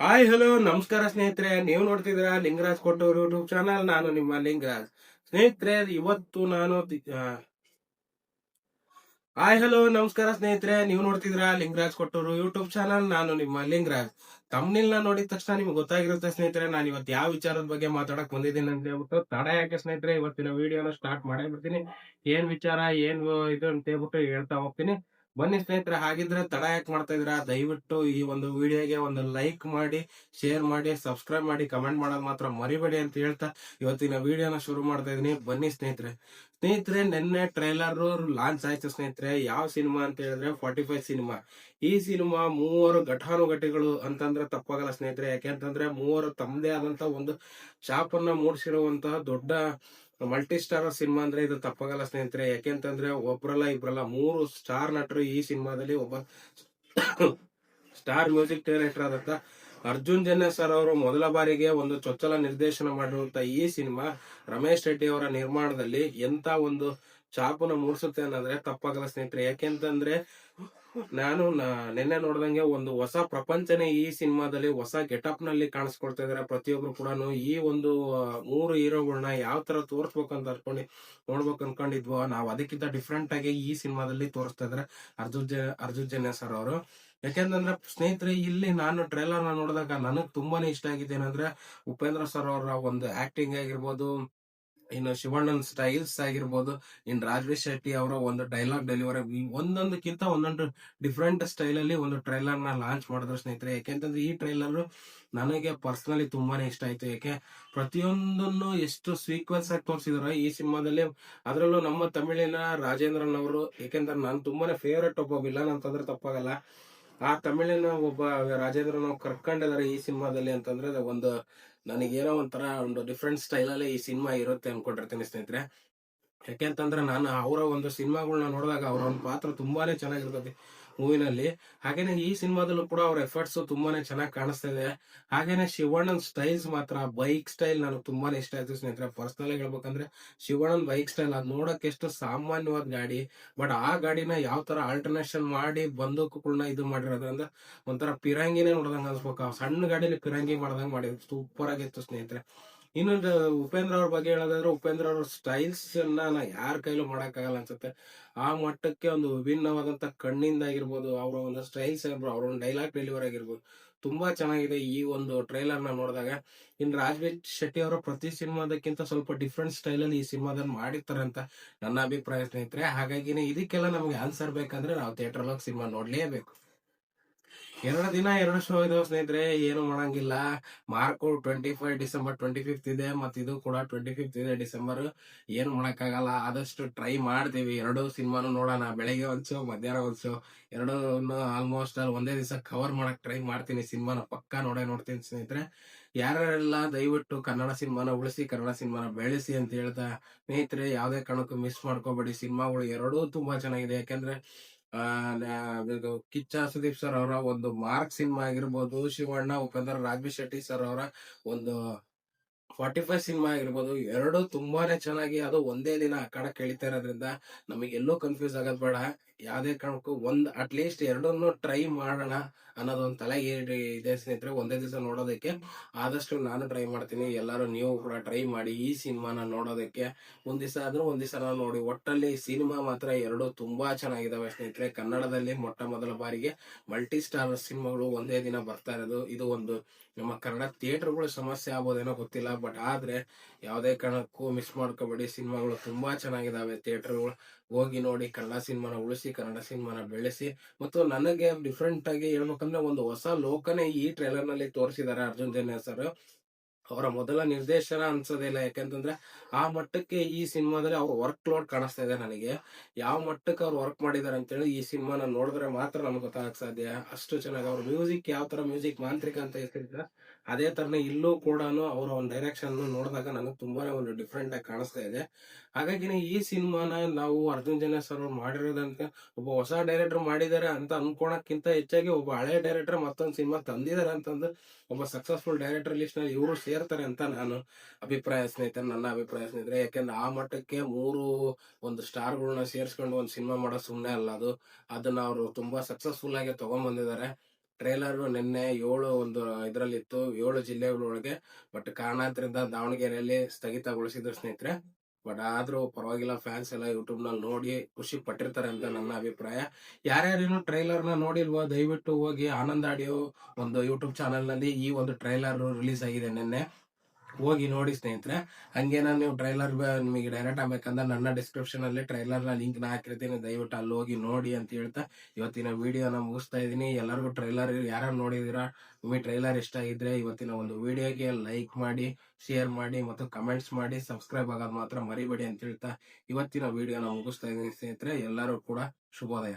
Hi hello ನಮಸ್ಕಾರ ಸ್ನೇಹಿತರೆ, ನೀವು ನೋಡ್ತಿದ್ದೀರಾ ಲಿಂಗರಾಜ್ ಕೊಟ್ಟೂರು ಯೂಟ್ಯೂಬ್ ಚಾನಲ್. ನಾನು ನಿಮ್ಮ ಲಿಂಗರಾಜ್. ಸ್ನೇಹಿತರೆ, ಇವತ್ತು ನಾನು ಹಾಯ್ ಹಲೋ ನಮಸ್ಕಾರ ಸ್ನೇಹಿತರೆ, ನೀವು ನೋಡ್ತಿದ್ದೀರಾ ಲಿಂಗರಾಜ್ ಕೊಟ್ಟೂರು ಯೂಟ್ಯೂಬ್ ಚಾನಲ್. ನಾನು ನಿಮ್ಮ ಲಿಂಗರಾಜ್. ತಮ್ನಿಲ್ ನೋಡಿದ ತಕ್ಷಣ ನಿಮ್ಗೆ ಗೊತ್ತಾಗಿರುತ್ತೆ ಸ್ನೇಹಿತರೆ, ನಾನು ಇವತ್ತು ಯಾವ ವಿಚಾರದ ಬಗ್ಗೆ ಮಾತಾಡಕ್ ಬಂದಿದ್ದೀನಿ ಅಂತ ಹೇಳ್ಬಿಟ್ಟು. ತಡ ಯಾಕೆ ಸ್ನೇಹಿತರೆ, ಇವತ್ತಿನ ವಿಡಿಯೋನ ಸ್ಟಾರ್ಟ್ ಮಾಡೇ ಬಿಡ್ತೀನಿ. ಏನ್ ವಿಚಾರ ಏನ್ ಇದು ಅಂತ ಹೇಳ್ಬಿಟ್ಟು ಹೇಳ್ತಾ ಹೋಗ್ತೀನಿ. ಬನ್ನಿ ಸ್ನೇಹಿತರೆ, ಹಾಗಿದ್ರೆ ತಡ ಯಾಕೆ ಮಾಡ್ತಾ ಇದೀರಾ? ದಯವಿಟ್ಟು ಈ ಒಂದು ವಿಡಿಯೋಗೆ ಒಂದು ಲೈಕ್ ಮಾಡಿ, ಶೇರ್ ಮಾಡಿ, ಸಬ್ಸ್ಕ್ರೈಬ್ ಮಾಡಿ, ಕಮೆಂಟ್ ಮಾಡೋದು ಮಾತ್ರ ಮರಿಬೇಡಿ ಅಂತ ಹೇಳ್ತಾ ಇವತ್ತಿನ ವಿಡಿಯೋನ ಶುರು ಮಾಡ್ತಾ ಇದೀನಿ. ಬನ್ನಿ ಸ್ನೇಹಿತರೆ. ನಿನ್ನೆ ಟ್ರೈಲರ್ ಲಾಂಚ್ ಆಯ್ತು ಸ್ನೇಹಿತರೆ. ಯಾವ ಸಿನಿಮಾ ಅಂತ ಹೇಳಿದ್ರೆ 45 ಸಿನಿಮಾ. ಈ ಸಿನಿಮಾ ಮೂವರು ಘಟಾನುಘಟಿಗಳು ಅಂತಂದ್ರೆ ತಪ್ಪಾಗಲ್ಲ ಸ್ನೇಹಿತರೆ. ಯಾಕೆಂತಂದ್ರೆ ಮೂವರು ತಮ್ಮದೇ ಆದಂತ ಒಂದು ಛಾಪನ್ನ ಮೂಡಿಸಿರುವಂತಹ ದೊಡ್ಡ ಮಲ್ಟಿ ಸ್ಟಾರ್ ಸಿನಿಮಾ ಅಂದ್ರೆ ಇದು ತಪ್ಪಾಗಲ್ಲ ಸ್ನೇಹಿತರೆ. ಯಾಕೆಂತಂದ್ರೆ ಒಬ್ರಲ್ಲ ಇಬ್ರಲ್ಲ, 3 ಸ್ಟಾರ್ ನಟರು ಈ ಸಿನಿಮಾದಲ್ಲಿ. ಒಬ್ಬ ಸ್ಟಾರ್ ಮ್ಯೂಸಿಕ್ ಡೈರೆಕ್ಟರ್ ಆದಂತ ಅರ್ಜುನ್ ಜನ್ಯ ಸರ್ ಅವರು ಮೊದಲ ಬಾರಿಗೆ ಒಂದು ಚೊಚ್ಚಲ ನಿರ್ದೇಶನ ಮಾಡಿರುವಂತ ಈ ಸಿನಿಮಾ ರಮೇಶ್ ರೆಡ್ಡಿ ಅವರ ನಿರ್ಮಾಣದಲ್ಲಿ ಎಂತ ಒಂದು ಛಾಪನ ಮೂಡಿಸುತ್ತೆ ಅನ್ನೋದ್ರೆ ತಪ್ಪಾಗಲ್ಲ ಸ್ನೇಹಿತರೆ. ಯಾಕೆಂತಂದ್ರೆ ನಾನು ನಿನ್ನೆ ನೋಡ್ದಂಗೆ ಒಂದು ಹೊಸ ಪ್ರಪಂಚನೇ ಈ ಸಿನಿಮಾದಲ್ಲಿ ಹೊಸ ಗೆಟಪ್ ನಲ್ಲಿ ಕಾಣಿಸ್ಕೊಳ್ತಾ ಇದಾರೆ ಪ್ರತಿಯೊಬ್ರು ಕೂಡ. ಈ ಒಂದು 3 ಹೀರೋಗಳನ್ನ ಯಾವ ತರ ತೋರಿಸ್ಬೇಕು ಅಂತ ನೋಡ್ಬೇಕು ಅನ್ಕೊಂಡಿದ್ವೋ ನಾವು, ಅದಕ್ಕಿಂತ ಡಿಫ್ರೆಂಟ್ ಆಗಿ ಈ ಸಿನಿಮಾದಲ್ಲಿ ತೋರಿಸ್ತಾ ಇದಾರೆ ಅರ್ಜುನ್ ಜನ್ಯ ಸರ್ ಅವರು. ಯಾಕೆಂತಂದ್ರೆ ಸ್ನೇಹಿತರೆ, ಇಲ್ಲಿ ನಾನು ಟ್ರೈಲರ್ ನೋಡಿದಾಗ ನನಗ್ ತುಂಬಾನೇ ಇಷ್ಟ ಆಗಿದೆ ಏನಂದ್ರೆ, ಉಪೇಂದ್ರ ಸರ್ ಅವರ ಒಂದು ಆಕ್ಟಿಂಗ್ ಆಗಿರ್ಬೋದು, ಇನ್ನು ಶಿವಣ್ಣನ್ ಸ್ಟೈಲ್ಸ್ ಆಗಿರ್ಬೋದು, ಇನ್ ರಾಜೇಶ್ ಶೆಟ್ಟಿ ಅವರ ಒಂದು ಡೈಲಾಗ್ ಡೆಲಿವರಿ, ಒಂದೊಂದಕ್ಕಿಂತ ಒಂದೊಂದು ಡಿಫ್ರೆಂಟ್ ಸ್ಟೈಲ್ ಅಲ್ಲಿ ಒಂದು ಟ್ರೈಲರ್ ನ ಲಾಂಚ್ ಮಾಡಿದ್ರು ಸ್ನೇಹಿತರೆ. ಯಾಕೆಂತಂದ್ರೆ ಈ ಟ್ರೈಲರ್ ನನಗೆ ಪರ್ಸನಲಿ ತುಂಬಾನೇ ಇಷ್ಟ ಆಯ್ತು. ಯಾಕೆ ಪ್ರತಿಯೊಂದನ್ನು ಎಷ್ಟು ಸೀಕ್ವೆನ್ಸ್ ಆಗಿ ತೋರಿಸಿದಾರೆ ಈ ಸಿನಿಮಾದಲ್ಲಿ. ಅದರಲ್ಲೂ ನಮ್ಮ ತಮಿಳಿನ ರಾಜೇಂದ್ರನ್ ಅವರು, ಯಾಕೆಂದ್ರೆ ನಾನು ತುಂಬಾನೇ ಫೇವ್ರೆಟ್ ಒಬ್ಬ ವಿಲನ್ ಅಂತಂದ್ರೆ ತಪ್ಪಾಗಲ್ಲ. ಆ ತಮಿಳಿನ ಒಬ್ಬ ರಾಜೇಂದ್ರನ್ ನಾವು ಕರ್ಕೊಂಡಿದ್ದಾರೆ ಈ ಸಿನಿಮಾದಲ್ಲಿ ಅಂತಂದ್ರೆ ಒಂದು ನನಗೇನೋ ಒಂಥರ ಒಂದು ಡಿಫ್ರೆಂಟ್ ಸ್ಟೈಲ್ ಅಲ್ಲಿ ಈ ಸಿನಿಮಾ ಇರುತ್ತೆ ಅನ್ಕೊಂಡಿರ್ತೀನಿ ಸ್ನೇಹಿತರೆ. ಯಾಕೆಂತಂದ್ರೆ ನಾನು ಅವರ ಒಂದು ಸಿನಿಮಾಗಳನ್ನ ನೋಡಿದಾಗ ಅವರ ಒಂದು ಪಾತ್ರ ತುಂಬಾನೇ ಚೆನ್ನಾಗಿರ್ತದೆ ಮೂವಿನಲ್ಲಿ. ಹಾಗೇನೆ ಈ ಸಿನಿಮಾದಲ್ಲೂ ಕೂಡ ಅವ್ರ ಎಫರ್ಟ್ಸ್ ತುಂಬಾನೇ ಚೆನ್ನಾಗಿ ಕಾಣಿಸ್ತಾ ಇದೆ. ಹಾಗೇನೆ ಶಿವಣ್ಣನ್ ಸ್ಟೈಲ್ಸ್ ಮಾತ್ರ, ಬೈಕ್ ಸ್ಟೈಲ್ ನನಗೆ ತುಂಬಾನೇ ಇಷ್ಟ ಆಯ್ತು ಸ್ನೇಹಿತರೆ. ಪರ್ಸನಲ್ ಆಗಿ ಹೇಳ್ಬೇಕಂದ್ರೆ ಶಿವಣ್ಣನ್ ಬೈಕ್ ಸ್ಟೈಲ್ ಅದ್ ನೋಡಕ್ ಎಷ್ಟು ಸಾಮಾನ್ಯವಾದ ಗಾಡಿ, ಬಟ್ ಆ ಗಾಡಿನ ಯಾವ ತರ ಆಲ್ಟರ್ನೇಷನ್ ಮಾಡಿ ಬಂದೂಕುಗಳನ್ನ ಇದು ಮಾಡಿರೋದ್ರಿಂದ ಒಂಥರ ಪಿರಂಗಿನೇ ನೋಡ್ದಂಗ ಅನ್ಸ್ಬೇಕು. ಆ ಸಣ್ಣ ಗಾಡಿಲಿ ಪಿರಂಗಿ ಮಾಡ್ದಂಗ್ ಮಾಡಿದ್ರು, ಸೂಪರ್ ಆಗಿತ್ತು ಸ್ನೇಹಿತರೆ. ಇನ್ನೊಂದು ಉಪೇಂದ್ರ ಅವ್ರ ಬಗ್ಗೆ ಹೇಳೋದಾದ್ರೆ, ಉಪೇಂದ್ರ ಅವ್ರ ಸ್ಟೈಲ್ಸ್ ನಾ ಯಾರ ಕೈಲೂ ಮಾಡಕ್ಕಾಗಲ್ಲ ಅನ್ಸುತ್ತೆ. ಆ ಮಟ್ಟಕ್ಕೆ ಒಂದು ವಿಭಿನ್ನವಾದಂತ ಕಣ್ಣಿಂದ ಆಗಿರ್ಬೋದು, ಅವರ ಒಂದು ಸ್ಟೈಲ್ಸ್ ಆಗಿರ್ಬೋದು, ಅವ್ರ ಒಂದು ಡೈಲಾಗ್ ಡೆಲಿವರಿ ಆಗಿರ್ಬೋದು, ತುಂಬಾ ಚೆನ್ನಾಗಿದೆ ಈ ಒಂದು ಟ್ರೈಲರ್ ನ ನೋಡಿದಾಗ. ಇನ್ ರಾಜೇಶ್ ಶೆಟ್ಟಿ ಅವರ ಪ್ರತಿ ಸಿನಿಮಾದಕ್ಕಿಂತ ಸ್ವಲ್ಪ ಡಿಫ್ರೆಂಟ್ ಸ್ಟೈಲ್ ಅಲ್ಲಿ ಈ ಸಿನಿಮಾದಲ್ಲಿ ಮಾಡಿರ್ತಾರೆ ಅಂತ ನನ್ನ ಅಭಿಪ್ರಾಯ ಸ್ನೇಹಿತರೆ. ಹಾಗಾಗಿನೇ ಇದಕ್ಕೆಲ್ಲ ನಮ್ಗೆ ಆನ್ಸರ್ ಬೇಕಂದ್ರೆ ನಾವು ಥಿಯೇಟರ್ ಹೋಗಿ ಸಿನಿಮಾ ನೋಡ್ಲೇಬೇಕು. 2 ದಿನ 2 ಶೋ ಇದಾವೆ ಸ್ನೇಹಿತರೆ, ಏನು ಮಾಡಂಗಿಲ್ಲ. ಮಾರ್ಕು 25 ಡಿಸೆಂಬರ್ 25 ಇದೆ, ಮತ್ತೆ ಇದು ಕೂಡ 25 ಇದೆ ಡಿಸೆಂಬರ್. ಏನು ಮಾಡಕ್ಕಾಗಲ್ಲ, ಆದಷ್ಟು ಟ್ರೈ ಮಾಡ್ತೀವಿ ಎರಡು ಸಿನಿಮಾನು ನೋಡೋಣ. ಬೆಳಗ್ಗೆ ಒಂದ್ ಶೋ, ಮಧ್ಯಾಹ್ನ ಒಂದ್ ಶೋ, ಎರಡು ಆಲ್ಮೋಸ್ಟ್ ಅಲ್ಲಿ ಒಂದೇ ದಿವಸ ಕವರ್ ಮಾಡಕ್ ಟ್ರೈ ಮಾಡ್ತೀನಿ. ಸಿನಿಮಾನ ಪಕ್ಕಾ ನೋಡ್ತೀನಿ ಸ್ನೇಹಿತರೆ. ಯಾರೆಲ್ಲ ದಯವಿಟ್ಟು ಕನ್ನಡ ಸಿನಿಮಾನ ಉಳಿಸಿ, ಕನ್ನಡ ಸಿನಿಮಾನ ಬೆಳೆಸಿ ಅಂತ ಹೇಳ್ತಾ ಸ್ನೇಹಿತರೆ, ಯಾವ್ದೇ ಕಾರಣಕ್ಕೂ ಮಿಸ್ ಮಾಡ್ಕೋಬೇಡಿ. ಸಿನಿಮಾಗಳು ಎರಡೂ ತುಂಬಾ ಚೆನ್ನಾಗಿದೆ. ಯಾಕಂದ್ರೆ ಇದು ಕಿಚ್ಚ ಸುದೀಪ್ ಸರ್ ಅವರ ಒಂದು ಮಾರ್ಕ್ ಸಿನಿಮಾ ಆಗಿರ್ಬೋದು, ಶಿವಣ್ಣ ಉಪೇಂದ್ರ ರಾಜೇಶ್ ಶೆಟ್ಟಿ ಸರ್ ಅವರ ಒಂದು 45 ಸಿನಿಮಾ ಆಗಿರ್ಬೋದು, ಎರಡು ತುಂಬಾನೇ ಚೆನ್ನಾಗಿ ಅದು ಒಂದೇ ದಿನ ಅಖಾಡಕ್ಕೆ ಎಳಿತಾ ಇರೋದ್ರಿಂದ ನಮಗೆ ಎಲ್ಲೂ ಕನ್ಫ್ಯೂಸ್ ಆಗೋದ್ ಬೇಡ. ಯಾವ್ದೇ ಕಾರಣಕ್ಕೂ ಅಟ್ಲೀಸ್ಟ್ ಎರಡನ್ನೂ ಟ್ರೈ ಮಾಡೋಣ ಅನ್ನೋದು ಒಂದು ತಲೆಗೆ ಇದೆ ಸ್ನೇಹಿತರೆ, ಒಂದೇ ದಿವಸ ನೋಡೋದಕ್ಕೆ. ಆದಷ್ಟು ನಾನು ಟ್ರೈ ಮಾಡ್ತೀನಿ, ಎಲ್ಲರೂ ನೀವು ಕೂಡ ಟ್ರೈ ಮಾಡಿ ಈ ಸಿನಿಮಾನ ನೋಡೋದಕ್ಕೆ. ಒಂದ್ ದಿವಸ ಆದ್ರೂ ಒಂದ್ ದಿವಸ ನೋಡಿ. ಒಟ್ಟಲ್ಲಿ ಸಿನಿಮಾ ಮಾತ್ರ ಎರಡು ತುಂಬಾ ಚೆನ್ನಾಗಿದಾವೆ ಸ್ನೇಹಿತರೆ. ಕನ್ನಡದಲ್ಲಿ ಮೊಟ್ಟ ಮೊದಲ ಬಾರಿಗೆ ಮಲ್ಟಿ ಸ್ಟಾರ್ ಸಿನಿಮಾಗಳು ಒಂದೇ ದಿನ ಬರ್ತಾ ಇರೋದು, ಇದು ಒಂದು ನಮ್ಮ ಕನ್ನಡ ಥಿಯೇಟರ್ಗಳು ಸಮಸ್ಯೆ ಆಗ್ಬೋದೇನೋ ಗೊತ್ತಿಲ್ಲ, ಬಟ್ ಆದ್ರೆ ಯಾವುದೇ ಕಾರಣಕ್ಕೂ ಮಿಸ್ ಮಾಡ್ಕೋಬೇಡಿ. ಸಿನಿಮಾಗಳು ತುಂಬಾ ಚೆನ್ನಾಗಿದಾವೆ, ಥಿಯೇಟರ್ಗಳು ಹೋಗಿ ನೋಡಿ. ಕನ್ನಡ ಸಿನಿಮಾನ ಉಳಿಸಿ, ಕನ್ನಡ ಸಿನಿಮಾನ ಬೆಳೆಸಿ. ಮತ್ತು ನನಗೆ ಡಿಫ್ರೆಂಟ್ ಆಗಿ ಹೇಳ್ಬೇಕಂದ್ರೆ ಒಂದು ಹೊಸ ಲೋಕನೇ ಈ ಟ್ರೈಲರ್ ನಲ್ಲಿ ತೋರಿಸಿದ್ದಾರೆ ಅರ್ಜುನ್ ಜನ್ಯ ಸರ್. ಅವರ ಮೊದಲ ನಿರ್ದೇಶನ ಅನ್ಸೋದಿಲ್ಲ, ಯಾಕಂತಂದ್ರೆ ಆ ಮಟ್ಟಕ್ಕೆ ಈ ಸಿನಿಮಾದಲ್ಲಿ ಅವ್ರ ವರ್ಕ್ ಲೋಡ್ ಕಾಣಿಸ್ತಾ ಇದೆ ನನಗೆ. ಯಾವ ಮಟ್ಟಕ್ಕೆ ಅವ್ರು ವರ್ಕ್ ಮಾಡಿದಾರೆ ಅಂತೇಳಿ ಈ ಸಿನಿಮಾನ ನೋಡಿದ್ರೆ ಮಾತ್ರ ನಮ್ಗೆ ಗೊತ್ತಾಗಕ್ ಸಾಧ್ಯ. ಅಷ್ಟು ಚೆನ್ನಾಗಿ ಅವ್ರ ಮ್ಯೂಸಿಕ್, ಯಾವ ತರ ಮ್ಯೂಸಿಕ್ ಮಾಂತ್ರಿಕ ಅಂತ ಹೇಳ್ತಿದ್ರ ಅದೇ ತರನೇ ಇಲ್ಲೂ ಕೂಡ ಅವರ ಒಂದು ಡೈರೆಕ್ಷನ್ ನೋಡಿದಾಗ ನನಗೆ ತುಂಬಾನೇ ಒಂದು ಡಿಫ್ರೆಂಟ್ ಆಗಿ ಕಾಣಿಸ್ತಾ ಇದೆ. ಹಾಗಾಗಿ ಈ ಸಿನಿಮಾನ ನಾವು ಅರ್ಜುನ್ ಜನ್ಯ ಸರ್ ಅವ್ರು ಮಾಡಿರೋದಂತ ಒಬ್ಬ ಹೊಸ ಡೈರೆಕ್ಟರ್ ಮಾಡಿದ್ದಾರೆ ಅಂತ ಅನ್ಕೊಳಕ್ಕಿಂತ ಹೆಚ್ಚಾಗಿ ಒಬ್ಬ ಹಳೆ ಡೈರೆಕ್ಟರ್ ಮತ್ತೊಂದು ಸಿನಿಮಾ ತಂದಿದ್ದಾರೆ ಅಂತಂದು ಒಬ್ಬ ಸಕ್ಸಸ್ಫುಲ್ ಡೈರೆಕ್ಟರ್ ಲಿಸ್ಟ್ ನಲ್ಲಿ ಇವರು ಸೇರ್ತಾರೆ ಅಂತ ನಾನು ನನ್ನ ಅಭಿಪ್ರಾಯ ಸ್ನೇಹಿತರೆ. ಯಾಕಂದ್ರೆ ಆ ಮಟ್ಟಕ್ಕೆ ಮೂರು ಒಂದು ಸ್ಟಾರ್ಗಳನ್ನ ಸೇರ್ಸ್ಕೊಂಡು ಒಂದು ಸಿನಿಮಾ ಮಾಡೋ ಸುಮ್ಮನೆ ಅಲ್ಲ ಅದು. ಅದನ್ನ ಅವರು ತುಂಬಾ ಸಕ್ಸಸ್ಫುಲ್ ಆಗಿ ತಗೊಂಡ್ ಬಂದಿದ್ದಾರೆ. ಟ್ರೈಲರ್ ನಿನ್ನೆ 7 ಒಂದು ಇದ್ರಲ್ಲಿತ್ತು, 7 ಜಿಲ್ಲೆಗಳೊಳಗೆ. ಬಟ್ ಕಾರಣಾಂತರದಿಂದ ದಾವಣಗೆರೆಯಲ್ಲಿ ಸ್ಥಗಿತಗೊಳಿಸಿದ್ರು ಸ್ನೇಹಿತರೆ. ಬಟ್ ಆದ್ರೂ ಪರವಾಗಿಲ್ಲ, ಫ್ಯಾನ್ಸ್ ಎಲ್ಲ ಯೂಟ್ಯೂಬ್ ನಲ್ಲಿ ನೋಡಿ ಖುಷಿ ಪಟ್ಟಿರ್ತಾರೆ ಅಂತ ನನ್ನ ಅಭಿಪ್ರಾಯ. ಯಾರ್ಯಾರೇನು ಟ್ರೈಲರ್ ನ ನೋಡಿಲ್ವೋ ದಯವಿಟ್ಟು ಹೋಗಿ ಆನಂದ್ ಆಡಿಯೋ ಒಂದು ಯೂಟ್ಯೂಬ್ ಚಾನೆಲ್ ನಲ್ಲಿ ಈ ಒಂದು ಟ್ರೈಲರ್ ರಿಲೀಸ್ ಆಗಿದೆ ನಿನ್ನೆ, ಹೋಗಿ ನೋಡಿ ಸ್ನೇಹಿತರೆ. ಹಂಗೇನ ನೀವು ಟ್ರೈಲರ್ ನಿಮಗೆ ಡೈರೆಕ್ಟ್ ಆಗ್ಬೇಕಂದ್ರೆ ನನ್ನ ಡಿಸ್ಕ್ರಿಪ್ಷನ್ ಅಲ್ಲಿ ಟ್ರೈಲರ್ ನ ಲಿಂಕ್ ನ ಹಾಕಿರ್ತೀನಿ, ದಯವಿಟ್ಟು ಅಲ್ಲಿ ಹೋಗಿ ನೋಡಿ ಅಂತ ಹೇಳ್ತಾ ಇವತ್ತಿನ ವಿಡಿಯೋನ ಮುಗಿಸ್ತಾ ಇದೀನಿ. ಎಲ್ಲರಿಗೂ ಟ್ರೈಲರ್ ಯಾರು ನೋಡಿದೀರಾ, ನಿಮಗೆ ಟ್ರೈಲರ್ ಇಷ್ಟ ಆಗಿದ್ರೆ ಇವತ್ತಿನ ಒಂದು ವಿಡಿಯೋಗೆ ಲೈಕ್ ಮಾಡಿ, ಶೇರ್ ಮಾಡಿ ಮತ್ತು ಕಮೆಂಟ್ಸ್ ಮಾಡಿ, ಸಬ್ಸ್ಕ್ರೈಬ್ ಆಗೋದು ಮಾತ್ರ ಮರಿಬೇಡಿ ಅಂತ ಹೇಳ್ತಾ ಇವತ್ತಿನ ವಿಡಿಯೋನ ಮುಗಿಸ್ತಾ ಇದೀನಿ ಸ್ನೇಹಿತರೆ. ಎಲ್ಲರೂ ಕೂಡ ಶುಭೋದಯ.